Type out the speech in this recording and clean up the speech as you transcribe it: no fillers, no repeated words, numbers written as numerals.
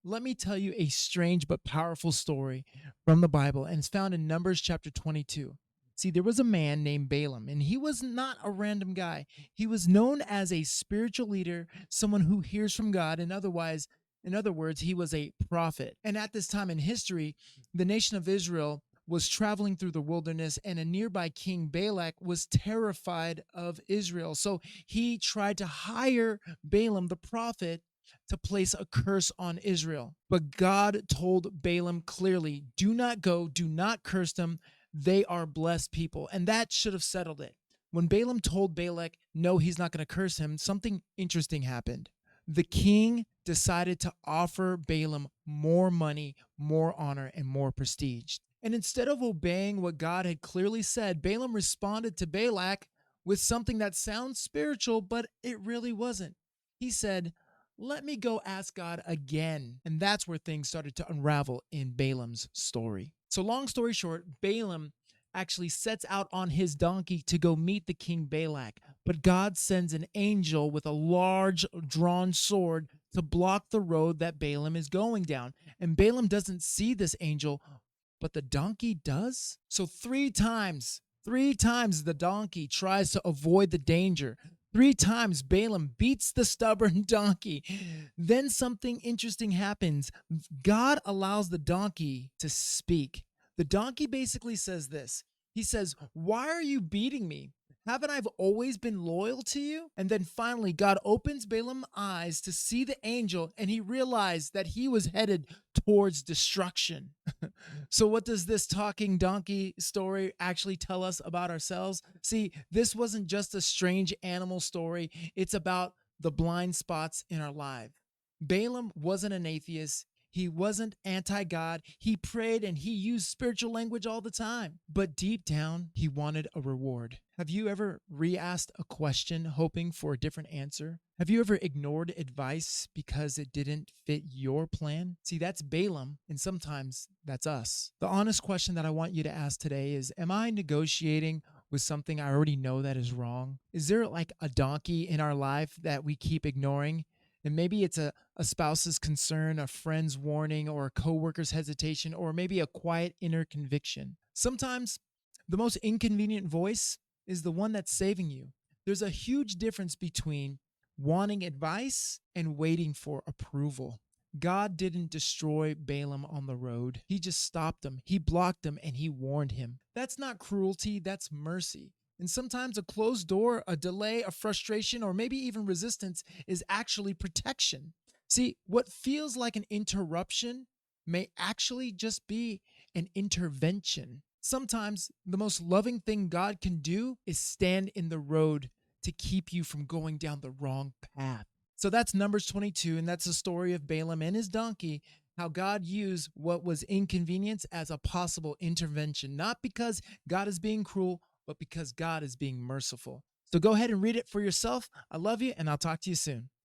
Let me tell you a strange but powerful story from the Bible, and it's found in Numbers chapter 22. See, there was a man named Balaam, and he was not a random guy. He was known as a spiritual leader, someone who hears from God, and otherwise, in other words, he was a prophet. And at this time in history, the nation of Israel was traveling through the wilderness, and a nearby king, Balak, was terrified of Israel. So he tried to hire Balaam, the prophet, to place a curse on Israel. But God told Balaam clearly, do not go, do not curse them. They are blessed people. And that should have settled it. When Balaam told Balak, no, he's not going to curse him, something interesting happened. The king decided to offer Balaam more money, more honor, and more prestige. And instead of obeying what God had clearly said, Balaam responded to Balak with something that sounds spiritual, but it really wasn't. He said, let me go ask God again. And that's where things started to unravel in Balaam's story. So, long story short, Balaam actually sets out on his donkey to go meet the king Balak. But God sends an angel with a large drawn sword to block the road that Balaam is going down. And Balaam doesn't see this angel, but the donkey does. So, three times the donkey tries to avoid the danger. Three times Balaam beats the stubborn donkey. Then something interesting happens. God allows the donkey to speak. The donkey basically says this. He says, why are you beating me? Haven't I always been loyal to you? And then finally, God opens Balaam's eyes to see the angel, and he realized that he was headed towards destruction. So, what does this talking donkey story actually tell us about ourselves? See, this wasn't just a strange animal story, it's about the blind spots in our life. Balaam wasn't an atheist. He wasn't anti God. He prayed and he used spiritual language all the time. But deep down, he wanted a reward. Have you ever re asked a question hoping for a different answer? Have you ever ignored advice because it didn't fit your plan? See, that's Balaam, and sometimes that's us. The honest question that I want you to ask today is, am I negotiating with something I already know that is wrong? Is there like a donkey in our life that we keep ignoring? And maybe it's a spouse's concern, a friend's warning, or a coworker's hesitation, or maybe a quiet inner conviction. Sometimes the most inconvenient voice is the one that's saving you. There's a huge difference between wanting advice and waiting for approval. God didn't destroy Balaam on the road. He just stopped him. He blocked him and he warned him. That's not cruelty, that's mercy. And sometimes a closed door, a delay, a frustration, or maybe even resistance is actually protection. See, what feels like an interruption may actually just be an intervention. Sometimes the most loving thing God can do is stand in the road to keep you from going down the wrong path. So that's Numbers 22, and that's the story of Balaam and his donkey, how God used what was inconvenience as a possible intervention, not because God is being cruel, but because God is being merciful. So go ahead and read it for yourself. I love you, and I'll talk to you soon.